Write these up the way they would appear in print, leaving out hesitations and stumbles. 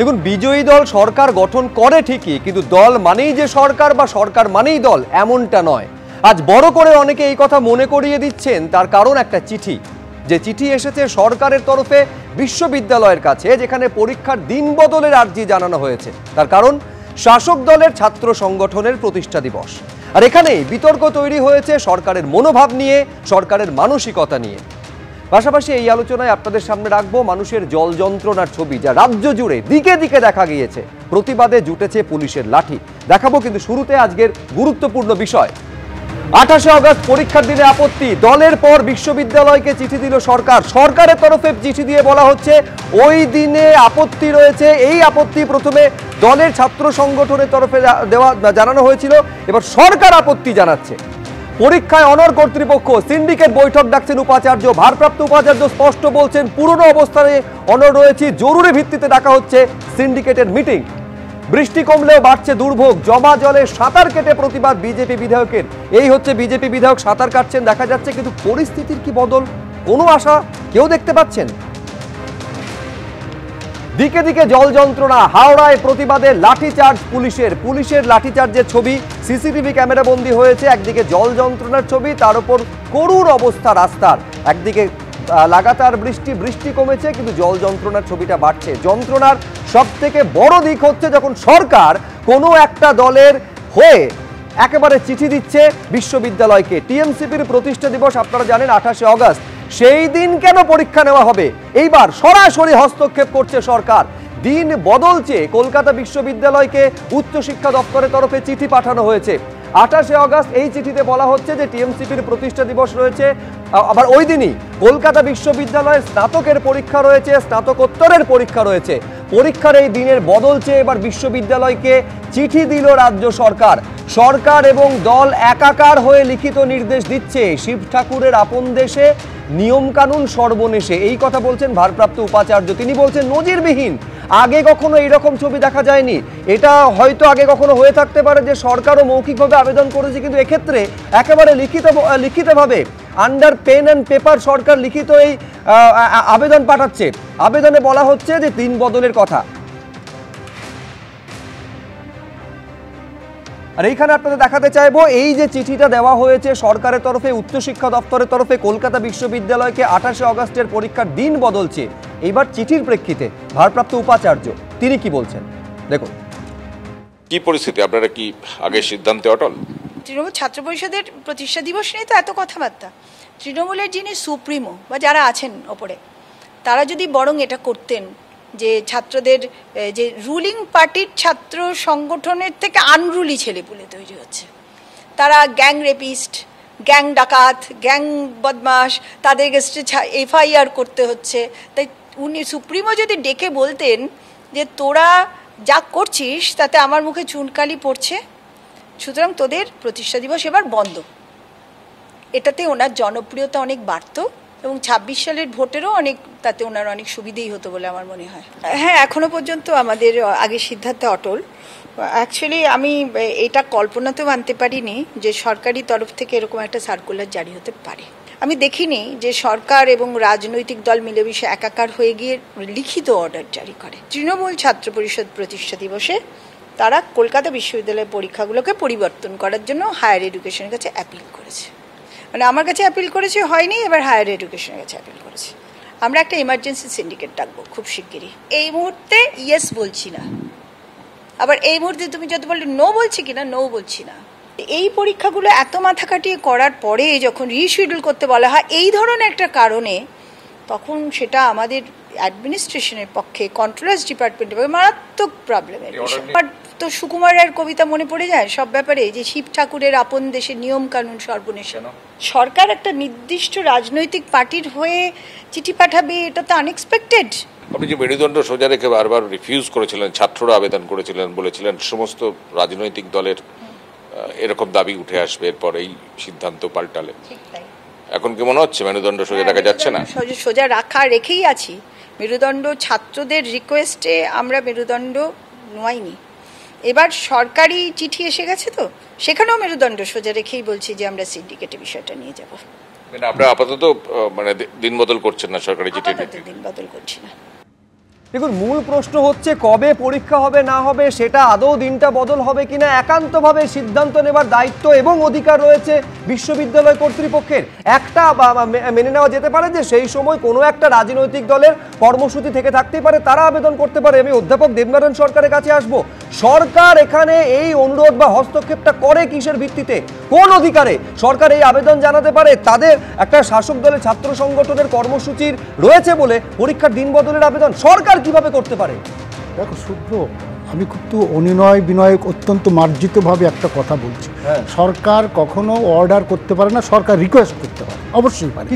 দেখুন, বিজয়ী দল সরকার গঠন করে ঠিকই, কিন্তু দল মানেই যে সরকার বা সরকার মানেই দল এমনটা নয়। আজ বড় করে অনেকে এই কথা মনে করিয়ে দিচ্ছেন, তার কারণ একটা চিঠি, যে চিঠি এসেছে সরকারের তরফে বিশ্ববিদ্যালয়ের কাছে, যেখানে পরীক্ষার দিন বদলের আর্জি জানানো হয়েছে। তার কারণ শাসক দলের ছাত্র সংগঠনের প্রতিষ্ঠা দিবস। আর এখানেই বিতর্ক তৈরি হয়েছে সরকারের মনোভাব নিয়ে, সরকারের মানসিকতা নিয়ে। পাশাপাশি এই আলোচনায় আপনাদের সামনে রাখবো মানুষের জল যন্ত্রণার ছবি, যা রাজ্য জুড়ে দিকে দিকে দেখা গিয়েছে। প্রতিবাদে জুটেছে পুলিশের লাঠি। দেখাবো, কিন্তু শুরুতে আজকের গুরুত্বপূর্ণ বিষয়। 28শে আগস্ট পরীক্ষার দিনে আপত্তি, দলের পর বিশ্ববিদ্যালয়কে চিঠি দিল সরকার। সরকারের তরফে চিঠি দিয়ে বলা হচ্ছে ওই দিনে আপত্তি রয়েছে। এই আপত্তি প্রথমে দলের ছাত্র সংগঠনের তরফে জানানো হয়েছিল, এবার সরকার আপত্তি জানাচ্ছে। পরীক্ষায় অনড় কর্তৃপক্ষ, সিন্ডিকেট বৈঠক ডাকছেন উপাচার্য। ভারপ্রাপ্ত উপাচার্য স্পষ্ট বলছেন পুরনো অবস্থায় অনড় রয়েছে, জরুরি ভিত্তিতে ডাকা হচ্ছে সিন্ডিকেটের মিটিং। বৃষ্টি কমলেও বাড়ছে দুর্ভোগ, জমা জলে সাঁতার কেটে প্রতিবাদ বিজেপি বিধায়কের। এই হচ্ছে বিজেপি বিধায়ক সাঁতার কাটছেন দেখা যাচ্ছে, কিন্তু পরিস্থিতির কি বদল, কোনো আশা কেউ দেখতে পাচ্ছেন? দিকে দিকে জল যন্ত্রণা, হাওড়ায় প্রতিবাদে লাঠিচার্জ পুলিশের লাঠিচার্জের ছবি সিসিটিভি ক্যামেরা বন্দী হয়েছে। একদিকে জল যন্ত্রণার ছবি, তার উপর করুণ অবস্থা রাস্তার। একদিকে লাগাতার বৃষ্টি কমেছে, কিন্তু জল যন্ত্রণার ছবিটা বাড়ছে। যন্ত্রণার সব থেকে বড় দিক হচ্ছে যখন সরকার কোনো একটা দলের হয়ে একেবারে চিঠি দিচ্ছে বিশ্ববিদ্যালয়কে। টিএমসিপির প্রতিষ্ঠা দিবস আপনারা জানেন 28শে আগস্ট, সেই দিন কেন পরীক্ষা নেওয়া হবে? এইবার সরাসরি হস্তক্ষেপ করছে সরকার। দিন বদল চেয়ে কলকাতা বিশ্ববিদ্যালয়কে উচ্চশিক্ষা দপ্তরের তরফে চিঠি পাঠানো হয়েছে। 28শে আগস্ট এই চিঠিতে বলা হচ্ছে যে টিএমসিপির প্রতিষ্ঠা দিবস রয়েছে, আবার ওই দিনই কলকাতা বিশ্ববিদ্যালয়ের স্নাতকের পরীক্ষা রয়েছে, স্নাতকোত্তরের পরীক্ষা রয়েছে। পরীক্ষার এই দিনের বদল চেয়ে এবার বিশ্ববিদ্যালয়কে চিঠি দিল রাজ্য সরকার। সরকার এবং দল একাকার হয়ে লিখিত নির্দেশ দিচ্ছে, শিব ঠাকুরের আপন দেশে নিয়মকানুন সর্বনেশে। এই কথা বলছেন ভারপ্রাপ্ত উপাচার্য। তিনি বলছেন নজিরবিহীন, আগে কখনো এইরকম ছবি দেখা যায়নি। এটা হয়তো আগে কখনো হয়ে থাকতে পারে যে সরকারও মৌখিকভাবে আবেদন করেছে, কিন্তু এক্ষেত্রে একেবারে লিখিতভাবে আন্ডার পেন অ্যান্ড পেপার সরকার লিখিত এই আবেদন পাঠাচ্ছে। আবেদনে বলা হচ্ছে যে দিন বদলের কথা। আর এইখানে আপনাদের দেখাতে চাইবো, এই যে চিঠিটা দেওয়া হয়েছে সরকারের তরফে উচ্চশিক্ষা দপ্তরের তরফে কলকাতা বিশ্ববিদ্যালয়কে 28শে আগস্টের পরীক্ষার দিন বদলছে। এইবার চিঠির প্রেক্ষিতে ভারপ্রাপ্ত উপাচার্য তিনি কি বলছেন দেখুন। কি পরিস্থিতি, আপনারা কি আগের সিদ্ধান্তে অটল? তৃণমূল ছাত্র পরিষদের প্রতিষ্ঠা দিবস নিয়ে তো এত কথাবার্তা। তৃণমূলের যিনি সুপ্রিমো বা যারা আছেন ওপরে, তারা যদি বরং এটা করতেন যে ছাত্রদের, যে রুলিং পার্টির ছাত্র সংগঠনের থেকে আনরুলি ছেলেপুলে তৈরি হচ্ছে, তারা গ্যাং রেপিস্ট, গ্যাং ডাকাত, গ্যাং বদমাশ, তাদের এগেনস্টে এফআইআর করতে হচ্ছে। তাই উনি সুপ্রিমো যদি ডেকে বলতেন যে তোরা যা করছিস তাতে আমার মুখে চুনকালি পড়ছে, সুতরাং তোদের প্রতিষ্ঠা দিবস এবার বন্ধ, এটাতে ওনার জনপ্রিয়তা অনেক বাড়ত এবং 26 সালের ভোটেরও তাতে ওনার অনেক সুবিধেই হতো বলে আমার মনে হয়। হ্যাঁ, এখনো পর্যন্ত আমাদের আগের সিদ্ধান্তে অটল। অ্যাকচুয়ালি আমি এটা কল্পনাতেও আনতে পারিনি যে সরকারি তরফ থেকে এরকম একটা সার্কুলার জারি হতে পারে। আমি দেখিনি যে সরকার এবং রাজনৈতিক দল মিলেমিশে একাকার হয়ে গিয়ে লিখিত অর্ডার জারি করে। তৃণমূল ছাত্র পরিষদ প্রতিষ্ঠা দিবসে তারা কলকাতা বিশ্ববিদ্যালয়ের পরীক্ষাগুলোকে পরিবর্তন করার জন্য হায়ার এডুকেশনের কাছে অ্যাপিল করেছে। মানে আমার কাছে অ্যাপিল করেছে, হয়নি, এবার হায়ার এডুকেশনের কাছে অ্যাপিল করেছে। আমরা একটা ইমার্জেন্সি সিন্ডিকেট ডাকবো খুব শিগগিরই। এই মুহূর্তে ইয়েস বলছি না, আবার এই মুহূর্তে তুমি যদি বললে নো বলছি কিনা, নো বলছি না। এই পরীক্ষাগুলো এত মাথা কাটিয়ে করার পরে যখন রিশিডিউল করতে বলা হয় এই ধরনের একটা কারণে, তখন সেটা আমাদের অ্যাডমিনিস্ট্রেশনের পক্ষে, কন্ট্রোলার্স ডিপার্টমেন্টের পক্ষে মারাত্মক প্রবলেমের বিষয়। তো সুকুমার রায়ের কবিতা মনে পড়ে যায় সব ব্যাপারে, যে শিব ঠাকুরের আপন দেশে নিয়ম কানুন সর্বনেশে। সরকার একটা নির্দিষ্ট রাজনৈতিক পার্টির হয়ে চিঠি পাঠাবে, এটা তো আনএক্সপেক্টেড। আপনি যে মেরুদণ্ড সোজা রেখে বারবার রিফিউজ করেছিলেন, ছাত্ররা আবেদন করেছিলেন, বলেছিলেন সমস্ত রাজনৈতিক দলের এরকম দাবি উঠে আসবে, এরপর এই সিদ্ধান্ত পাল্টালে এখন কি মনে হচ্ছে মেরুদণ্ড সোজা রাখা যাচ্ছে না? সোজা রেখেই আছি। মেরুদণ্ড ছাত্রদের রিকোয়েস্টে আমরা মেরুদণ্ড নোয়াইনি। এবার সরকারি চিঠি এসে গেছে, তো সেখানেও মেরুদণ্ড সোজা রেখেই বলছি যে আমরা সিন্ডিকেটের বিষয়টা নিয়ে যাব। আপনারা আপাতত মানে দিন বদল করছেন না, সরকারি চিঠি দিন বদল করছি না। দেখুন, মূল প্রশ্ন হচ্ছে কবে পরীক্ষা হবে না হবে, সেটা আদৌ দিনটা বদল হবে কিনা একান্তভাবে সিদ্ধান্ত নেবার দায়িত্ব এবং অধিকার রয়েছে বিশ্ববিদ্যালয় কর্তৃপক্ষের। একটা মেনে নেওয়া যেতে পারে যে সেই সময় কোনো একটা রাজনৈতিক দলের কর্মসূচি থেকে থাকতেই পারে, তারা আবেদন করতে পারে। আমি অধ্যাপক দেবনারায়ণ সরকারের কাছে আসবো। সরকার এখানে এই অনুরোধ বা হস্তক্ষেপটা করে কিসের ভিত্তিতে, কোন অধিকারে সরকার এই আবেদন জানাতে পারে? তাদের একটা শাসক দলের ছাত্র সংগঠনের কর্মসূচির রয়েছে বলে পরীক্ষার দিন বদলের আবেদন সরকার কিভাবে করতে পারে? দেখো শুভ্র, আমি কিন্তু অনিনয় বিনয় অত্যন্ত মার্জিতভাবে একটা কথা বলছি। সরকার কখনো অর্ডার করতে পারে না, সরকার রিকোয়েস্ট করতে পারে, অবশ্যই পারে।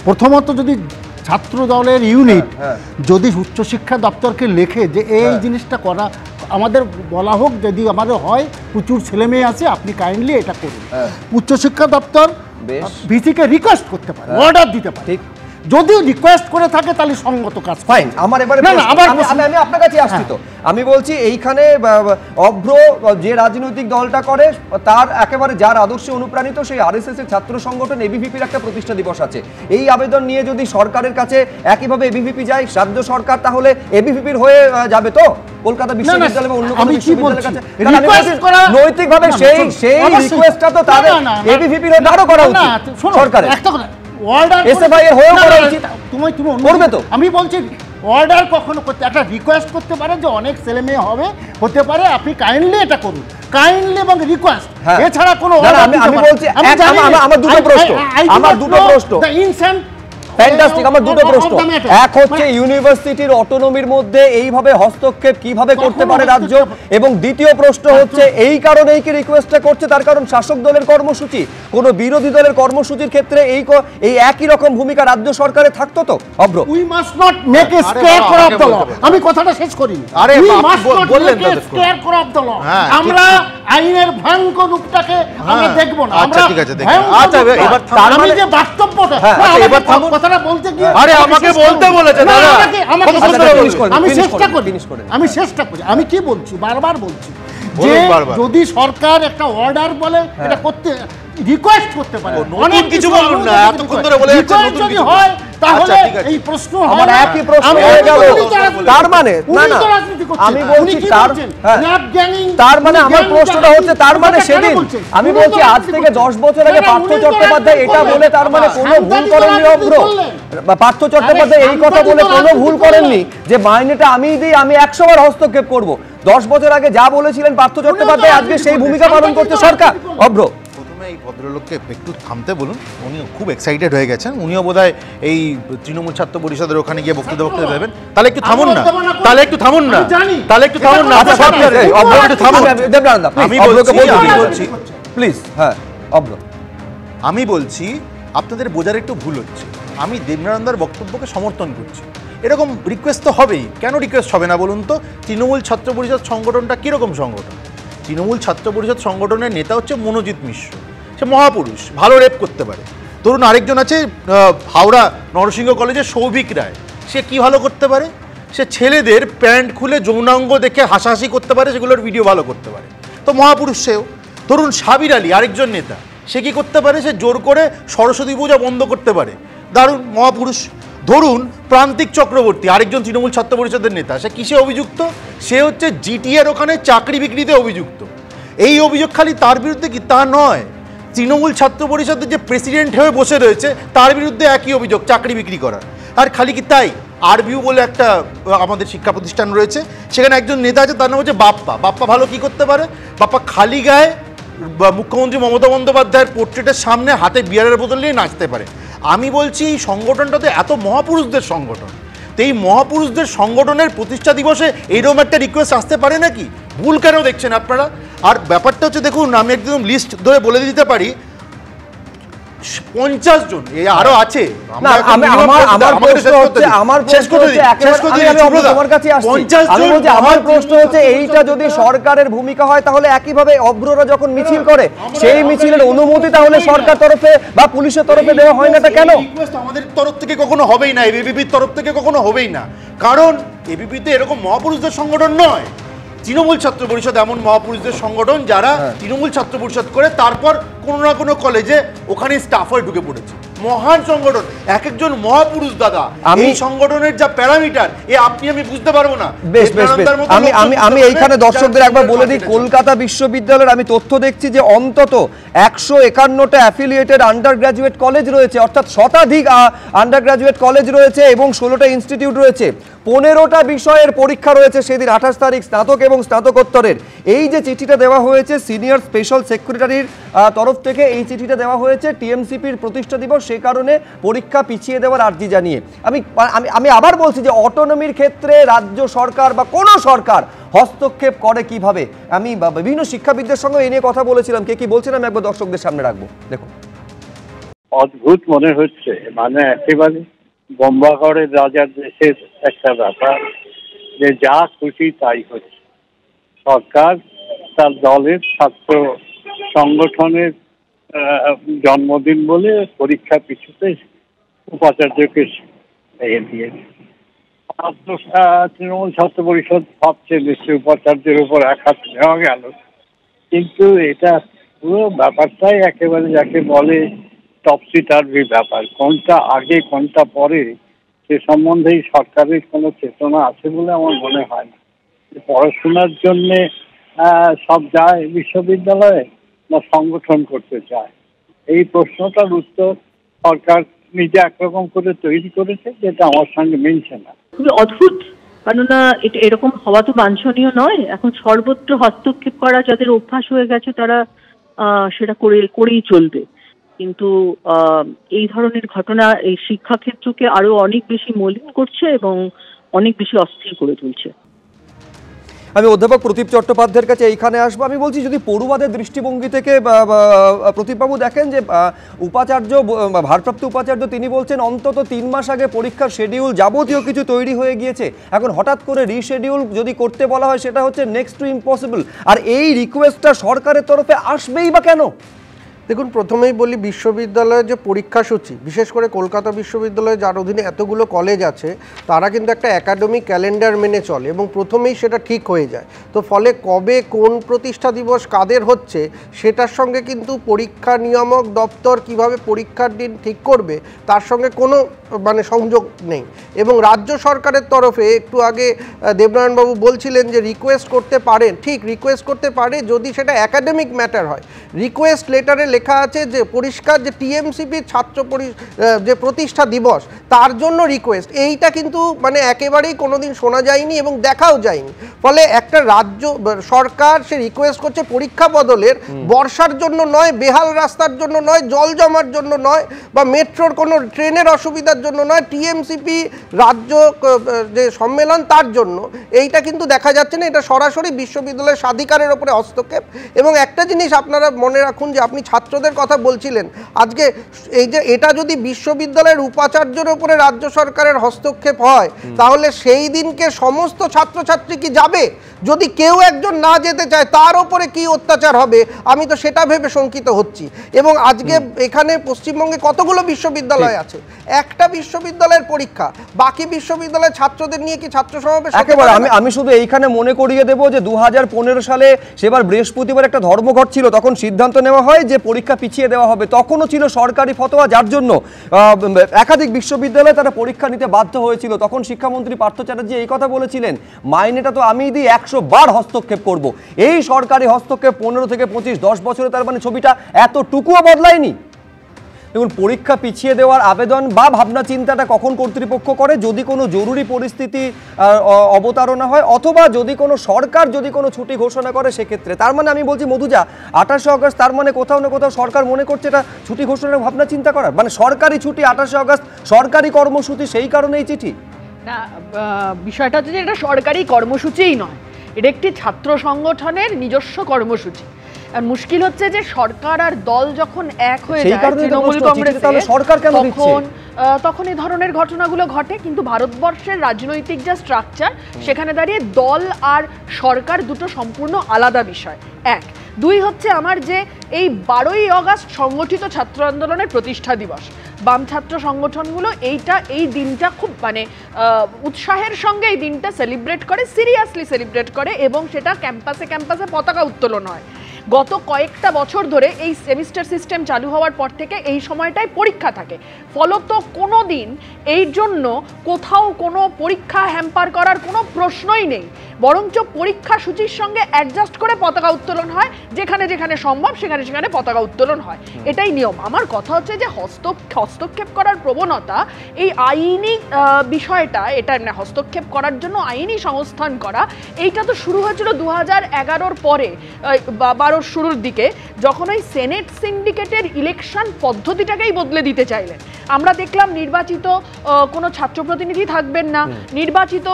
প্রথমত যদি ছাত্র দলের ইউনিট যদি উচ্চশিক্ষা দপ্তরকে লেখে যে এই জিনিসটা করা আমাদের বলা হোক, যদি আমাদের হয় প্রচুর ছেলে মেয়ে আছে, আপনি কাইন্ডলি এটা করুন, উচ্চশিক্ষা দপ্তর ভিসিকে রিকোয়েস্ট করতে পারে, অর্ডার দিতে পারে। যদি রিকোয়েস্ট করে থাকে তাহলে সঙ্গত কাজ। ফাইন, আমার এবারে আমি আপনার কাছে আসছি। তো আমি বলছি এইখানে অভ্র যে রাজনৈতিক দলটা করে তার একেবারে যার আদর্শে অনুপ্রাণিত সেই আরএসএস এর ছাত্র সংগঠন এবিভিপির একটা প্রতিষ্ঠা দিবস আছে। এই আবেদন নিয়ে যদি সরকারের কাছে একইভাবে এবিভিপি যায়, রাজ্য সরকার তাহলে এবিভিপির হয়ে যাবে তো কলকাতা বিশ্ববিদ্যালয় বা অন্য কোনো বিশ্ববিদ্যালয়ের কাছে? নৈতিকভাবে সেই রিকোয়েস্টটা তো তাদের এবিভিপির হয়ে দাঁড়ও করা উচিত সরকারের। আমি বলছি অর্ডার কখনো করতে, একটা রিকোয়েস্ট করতে পারে যে অনেক ছেলে মেয়ে হবে, হতে পারে, আপনি কাইন্ডলি এটা করুন, কাইন্ডলি এবং রিকোয়েস্ট, এছাড়া কোনো আমি বলছি আমার দুটো প্রশ্ন ফ্যান্টাস্টিক। আমার দুটো প্রশ্ন, এক হচ্ছে ইউনিভার্সিটির অটোনমির মধ্যে এইভাবে হস্তক্ষেপ কিভাবে করতে পারে রাজ্য, এবং দ্বিতীয় প্রশ্ন হচ্ছে এই কারণেই কি রিকোয়েস্টটা করছে তার কারণ শাসক দলের কর্মসূচি, কোনো বিরোধী দলের কর্মসূচির ক্ষেত্রে এই একই রকম ভূমিকা রাজ্য সরকারে থাকতো তো? Abhra, we must not make a scarecrow of the law. আমি কথাটা শেষ করিনি। We must not make a scarecrow of the law. আমরা আইনের ভয়ঙ্কর রূপটাকে আমরা দেখব না। আচ্ছা ঠিক আছে, আচ্ছা এবার আমি যে বাস্তবটা কথাটা বলতে গিয়ে আরে আমাকে বলতে বলেছে দাদা, আমি চেষ্টা করি। আমি কি বলছি, বারবার বলছি যে যদি সরকার একটা অর্ডার বলে এটা করতে রিকোয়েস্ট করতে পারে, অনেক কিছু বলুন না, এতক্ষণ ধরে বলে যাচ্ছে নতুন যদি হয় তাহলে এই প্রশ্ন আমার একই প্রশ্ন হয়ে গেল। তার মানে না না, আমি বলছি তার মানে আমার প্রশ্নটা হচ্ছে তার মানে সেদিন আমি বলছি আজ থেকে 10 বছর আগে পার্থ চট্টোপাধ্যায় এটা বলে তার মানে কোনো ভুল করেননি অভ্র? পার্থ চট্টোপাধ্যায় এই কথা বলে কোনো ভুল করেননি যে মাইনেটা আমিই দিই, আমি 100 বার হস্তক্ষেপ করব। 10 বছর আগে যা বলেছিলেন পার্থ চট্টোপাধ্যায় আজকে সেই ভূমিকা পালন করছে সরকার। অভ্র, এই ভদ্রলোককে একটু থামতে বলুন, উনি খুব এক্সাইটেড হয়ে গেছেন, উনিও বোধহয় এই তৃণমূল ছাত্র পরিষদের ওখানে গিয়ে বক্তৃতা দেবেন। তাহলে একটু থামুন না, তাহলে একটু থামুন না, তাহলে একটু থামুন না। প্লিজ। হ্যাঁ অভ্র, আমি বলছি আপনাদের বোঝার একটু ভুল হচ্ছে। আমি দেবনারায়ণদার বক্তব্যকে সমর্থন করছি। এরকম রিকোয়েস্ট তো হবেই, কেন রিকোয়েস্ট হবে না বলুন তো? তৃণমূল ছাত্র পরিষদ সংগঠনটা কীরকম সংগঠন? তৃণমূল ছাত্র পরিষদ সংগঠনের নেতা হচ্ছে মনোজিৎ মিশ্র, সে মহাপুরুষ, ভালো রেপ করতে পারে। ধরুন আরেকজন আছে হাওড়া নরসিংহ কলেজের সৌভিক রায়, সে কি ভালো করতে পারে? সে ছেলেদের প্যান্ট খুলে যৌনাঙ্গ দেখে হাসাহাসি করতে পারে, সেগুলোর ভিডিও ভালো করতে পারে, তো মহাপুরুষ সেও। ধরুন সাবির আলী আরেকজন নেতা, সে কি করতে পারে? সে জোর করে সরস্বতী পূজা বন্ধ করতে পারে, দারুণ মহাপুরুষ। ধরুন প্রান্তিক চক্রবর্তী আরেকজন তৃণমূল ছাত্র পরিষদের নেতা, সে কিসে অভিযুক্ত? সে হচ্ছে জিটিএর ওখানে চাকরি বিক্রিতে অভিযুক্ত। এই অভিযোগ খালি তার বিরুদ্ধে কি? তা নয়, তৃণমূল ছাত্র পরিষদের যে প্রেসিডেন্ট হয়ে বসে রয়েছে তার বিরুদ্ধে একই অভিযোগ, চাকরি বিক্রি করার। আর খালি কি তাই, আরবিউ বলে একটা আমাদের শিক্ষা প্রতিষ্ঠান রয়েছে, সেখানে একজন নেতা আছে, তার নাম হচ্ছে বাপ্পা। বাপ্পা ভালো কি করতে পারে? বাপ্পা খালি গায়ে মুখ্যমন্ত্রী মমতা বন্দ্যোপাধ্যায়ের পোর্ট্রেটের সামনে হাতে বিয়ারের বোতল নিয়ে নাচতে পারে। আমি বলছি এই সংগঠনটা তো এত মহাপুরুষদের সংগঠন, তো এই মহাপুরুষদের সংগঠনের প্রতিষ্ঠা দিবসে এইরকম একটা রিকোয়েস্ট আসতে পারে নাকি? ভুল কেন দেখছেন আপনারা? আর ব্যাপারটা হচ্ছে দেখুন, আমি একদম লিস্ট ধরে বলে দিতে পারি, 50 জন, আরো আছে। আমার প্রশ্ন হচ্ছে এইটা যদি সরকারের ভূমিকা হয় তাহলে একইভাবে অভ্ররা যখন মিছিল করে সেই মিছিলের অনুমতি তাহলে সরকার তরফে বা পুলিশের তরফে দেওয়া হয় না, কেন? আমাদের তরফ থেকে কখনো হবেই না, এবিপির তরফ থেকে কখনো হবেই না, কারণ এবিপিতে এরকম মহাপুরুষদের সংগঠন নয়। তৃণমূল ছাত্র পরিষদ এমন মহাপুরুষদের সংগঠন যারা তৃণমূল ছাত্র পরিষদ করে তারপর কোনো না কোনো কলেজে ওখানে স্টাফ হয়ে ঢুকে পড়েছে, মহান সংগঠন, এক একজন মহাপুরুষ দাদা। এই সংগঠনের যা প্যারামিটার আপনি আমি বুঝতে পারবো না। বেশ বেশ বেশ, আমি এইখানে দর্শকদের একবার বলে দিই, কলকাতা বিশ্ববিদ্যালয়ের আমি তথ্য দেখছি যে অন্তত 151টা অ্যাফিলিয়েটেড আন্ডার গ্র্যাজুয়েট কলেজ রয়েছে, অর্থাৎ শতাধিক আন্ডার গ্র্যাজুয়েট কলেজ রয়েছে এবং 16টা ইনস্টিটিউট রয়েছে। 15টা বিষয়ের পরীক্ষা রয়েছে সেদিন 28 তারিখ, স্নাতক এবং স্নাতকোত্তরের। এই যে চিঠিটা দেওয়া হয়েছে সিনিয়র স্পেশাল সেক্রেটারির তরফ থেকে, এই চিঠিটা দেওয়া হয়েছে টিএমসিপির প্রতিষ্ঠা দিবস, সে কারণে পরীক্ষা পিছিয়ে দেওয়ার আর্জি জানিয়ে। আমি আবার বলছি যে অটোনমির ক্ষেত্রে রাজ্য সরকার বা কোনো সরকার হস্তক্ষেপ করে কিভাবে, আমি বিভিন্ন শিক্ষাবিদদের সঙ্গে এই নিয়ে কথা বলেছিলাম, কে কি বলছেন আমি একবার দর্শকদের সামনে রাখবো, দেখুন। অদ্ভুত মনে হচ্ছে, মানে একেবারে বোম্বাগড়ের রাজার দেশের একটা ব্যাপার, যে যা খুশি তাই হচ্ছে। সরকার তার দলের ছাত্র সংগঠনের জন্মদিন বলে পরীক্ষা পিছুতে উপাচার্যকে দিয়েছে। তৃণমূল ছাত্র পরিষদ ভাবছে নিশ্চয়ই উপাচার্যের উপর এক হাত নেওয়া গেল, কিন্তু এটা পুরো ব্যাপারটাই একেবারে যাকে বলে টপসি টার্ভি ব্যাপার। কোনটা আগে কোনটা পরে সে সম্বন্ধেই সরকারের কোনো চেতনা আছে বলে আমার মনে হয় না। পড়াশোনার জন্যে সব যায় বিশ্ববিদ্যালয়ে না সংগঠন করতে চায়, এই প্রশ্নটার উত্তর সরকার নিজে একরকম করে তৈরি করেছে, যেটা আমার সঙ্গে মিলছে না। খুবই অদ্ভুত, কেননা এটা এরকম হওয়া তো বাঞ্ছনীয় নয়। এখন সর্বত্র হস্তক্ষেপ করা যাদের অভ্যাস হয়ে গেছে তারা সেটা করেই চলবে, কিন্তু এই ধরনের ঘটনা এই শিক্ষাক্ষেত্রকে আরো অনেক বেশি মলিন করছে এবং অনেক বেশি অস্থির করে তুলছে। আমি অধ্যাপক প্রদীপ চট্টোপাধ্যায়ের কাছে এইখানে আসবো। আমি বলছি যদি পড়ুয়াদের দৃষ্টিভঙ্গি থেকে প্রদীপবাবু দেখেন যে উপাচার্য, ভারপ্রাপ্ত উপাচার্য তিনি বলছেন অন্তত 3 মাস আগে পরীক্ষার শিডিউল যাবতীয় কিছু তৈরি হয়ে গিয়েছে, এখন হঠাৎ করে রিশিডিউল যদি করতে বলা হয় সেটা হচ্ছে নেক্সট টু ইম্পসিবল। আর এই রিকোয়েস্টটা সরকারের তরফে আসবেই বা কেন? দেখুন, প্রথমেই বলি বিশ্ববিদ্যালয়ের যে পরীক্ষাসূচি, বিশেষ করে কলকাতা বিশ্ববিদ্যালয়ে যার অধীনে এতগুলো কলেজ আছে, তারা কিন্তু একটা একাডেমিক ক্যালেন্ডার মেনে চলে এবং প্রথমেই সেটা ঠিক হয়ে যায়। তো ফলে কবে কোন প্রতিষ্ঠা দিবস কাদের হচ্ছে সেটার সঙ্গে কিন্তু পরীক্ষা নিয়ামক দপ্তর কিভাবে পরীক্ষার দিন ঠিক করবে তার সঙ্গে কোনো সংযোগ নেই। এবং রাজ্য সরকারের তরফে একটু আগে দেবনারায়ণবাবু বলছিলেন যে রিকোয়েস্ট করতে পারেন, ঠিক রিকোয়েস্ট করতে পারে যদি সেটা একাডেমিক ম্যাটার হয়। রিকোয়েস্ট লেটারে লেখা আছে যে পরিষ্কার যে টিএমসিপি যে প্রতিষ্ঠা দিবস তার জন্য রিকোয়েস্ট, এইটা কিন্তু একেবারেই কোনোদিন শোনা যায়নি এবং দেখাও যায়নি। ফলে একটা রাজ্য সরকার সে রিকোয়েস্ট করছে পরীক্ষা বদলের, বর্ষার জন্য নয়, বেহাল রাস্তার জন্য নয়, জল জমার জন্য নয়, বা মেট্রোর কোনো ট্রেনের অসুবিধার জন্য নয়, টিএমসিপি রাজ্য যে সম্মেলন তার জন্য। এইটা কিন্তু দেখা যাচ্ছে না, এটা সরাসরি বিশ্ববিদ্যালয়ের স্বাধিকারের ওপরে হস্তক্ষেপ। এবং একটা জিনিস আপনারা মনে রাখুন যে আপনি ছাত্রদের কথা বলছিলেন, আজকে এই যে এটা যদি বিশ্ববিদ্যালয়ের উপাচার্যের উপরে রাজ্য সরকারের হস্তক্ষেপ হয় তাহলে সেই দিনকে সমস্ত ছাত্রছাত্রী কি যাবে? যদি কেউ একজন না যেতে চায় তার উপরে কি অত্যাচার হবে, আমি তো সেটা ভেবে শঙ্কিত হচ্ছি। এবং আজকে এখানে পশ্চিমবঙ্গে কতগুলো বিশ্ববিদ্যালয় আছে, একটা বিশ্ববিদ্যালয়ের পরীক্ষা, বাকি বিশ্ববিদ্যালয়ের ছাত্রদের নিয়ে কি ছাত্র সমাবেশ? একেবারে আমি শুধু এইখানে মনে করিয়ে দেবো যে 2015 সালে সেবার বৃহস্পতিবার একটা ধর্মঘট ছিল, তখন সিদ্ধান্ত নেওয়া হয় যে পরীক্ষা পিছিয়ে দেওয়া হবে। তখনও ছিল সরকারি ফতোয়া, যার জন্য একাধিক বিশ্ববিদ্যালয়ে তারা পরীক্ষা নিতে বাধ্য হয়েছিল। তখন শিক্ষামন্ত্রী পার্থ চ্যাটার্জি এই কথা বলেছিলেন, মাইনেটা তো আমি দিই, 100 বার হস্তক্ষেপ করব। এই সরকারি হস্তক্ষেপ 15 থেকে 25, 10 বছরে তার ছবিটা এতটুকুও বদলায়নি। দেখুন, পরীক্ষা পিছিয়ে দেওয়ার আবেদন বা ভাবনা চিন্তাটা কখন কর্তৃপক্ষ করে? যদি কোনো জরুরি পরিস্থিতি অবতারণা হয়, অথবা যদি কোনো সরকার যদি কোনো ছুটি ঘোষণা করে সেক্ষেত্রে। তার আমি বলছি মধুজা, 28শে আগস্ট, তার কোথাও না কোথাও সরকার মনে করছে এটা ছুটি ঘোষণার ভাবনা চিন্তা করার, সরকারি ছুটি 28শে আগস্ট, সরকারি কর্মসূচি, সেই কারণে এই চিঠি না। বিষয়টা হচ্ছে যে এটা সরকারি কর্মসূচিই নয়, এটা একটি ছাত্র সংগঠনের নিজস্ব কর্মসূচি। আর মুশকিল হচ্ছে যে সরকার আর দল যখন এক হয়ে যায়, তৃণমূল কংগ্রেস, তখন এই ধরনের ঘটনাগুলো ঘটে। কিন্তু ভারতবর্ষের রাজনৈতিক যা স্ট্রাকচার, সেখানে দাঁড়িয়ে দল আর সরকার দুটো সম্পূর্ণ আলাদা বিষয়। 1, 2 হচ্ছে আমার যে এই 12ই আগস্ট সংগঠিত ছাত্র আন্দোলনের প্রতিষ্ঠা দিবস, বাম ছাত্র সংগঠনগুলো এই দিনটা খুব উৎসাহের সঙ্গে এই দিনটা সেলিব্রেট করে, সিরিয়াসলি সেলিব্রেট করে, এবং সেটা ক্যাম্পাসে পতাকা উত্তোলন হয়। গত কয়েকটা বছর ধরে এই সেমিস্টার সিস্টেম চালু হওয়ার পর থেকে এই সময়টায় পরীক্ষা থাকে, ফলত কোনো দিন এই জন্য কোথাও কোনো পরীক্ষা হ্যাম্পার করার কোনো প্রশ্নই নেই, বরঞ্চ পরীক্ষা সূচির সঙ্গে অ্যাডজাস্ট করে পতাকা উত্তোলন হয়, যেখানে যেখানে সম্ভব সেখানে সেখানে পতাকা উত্তোলন হয়, এটাই নিয়ম। আমার কথা হচ্ছে যে হস্তক্ষেপ করার প্রবণতা, এই আইনি বিষয়টা, এটা হস্তক্ষেপ করার জন্য আইনি সংস্থান করা, এইটা তো শুরু হয়েছিল 2011-র পরে, 12-র শুরুর দিকে, যখন ওই সেনেট সিন্ডিকেটের ইলেকশন পদ্ধতিটাকেই বদলে দিতে চাইলেন। আমরা দেখলাম নির্বাচিত কোনো ছাত্র প্রতিনিধি থাকবেন না, নির্বাচিত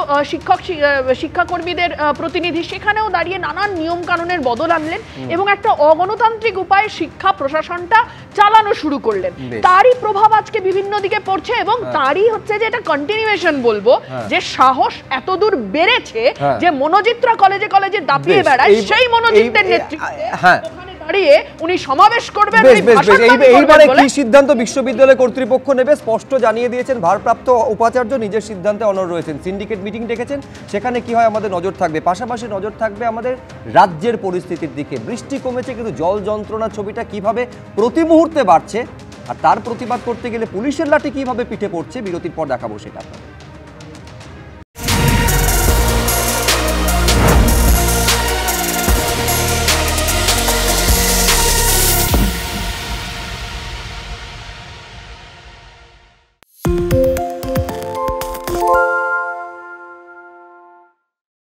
শিক্ষাকর্মীদের প্রতিনিধি, সেখানেও দাঁড়িয়ে নানান নিয়ম কানুনের বদল আনলেন এবং একটা অগণতান্ত্রিক উপায়ে শিক্ষা প্রশাসনটা চালানো শুরু করলেন। তারই প্রভাব আজকে বিভিন্ন দিকে পড়ছে এবং তারই হচ্ছে যে এটা কন্টিনিউয়েশন বলবো, যে সাহস এতদূর বেড়েছে যে মনোজিত্রা কলেজে কলেজে দাপিয়ে বেড়ায়, সেই মনোজিতের নেতৃত্বে ওখানে দাঁড়িয়ে উনি সমাবেশ করবেন। এইবারে কি সিদ্ধান্ত বিশ্ববিদ্যালয় কর্তৃপক্ষ নেবে স্পষ্ট জানিয়ে দিয়েছেন ভারপ্রাপ্ত উপাচার্য, নিজের সিদ্ধান্তে অনড় রয়েছেন। সিন্ডিকেট মিটিং ডেকেছেন, সেখানে কি হয় আমাদের নজর থাকবে, পাশাপাশি নজর থাকবে আমাদের রাজ্যের পরিস্থিতির দিকে। বৃষ্টি কমেছে কিন্তু জল যন্ত্রণার ছবিটা কিভাবে প্রতি মুহূর্তে বাড়ছে, আর তার প্রতিবাদ করতে গেলে পুলিশের লাঠি কিভাবে পিঠে পড়ছে, বিরতির পর দেখাবো সেটা।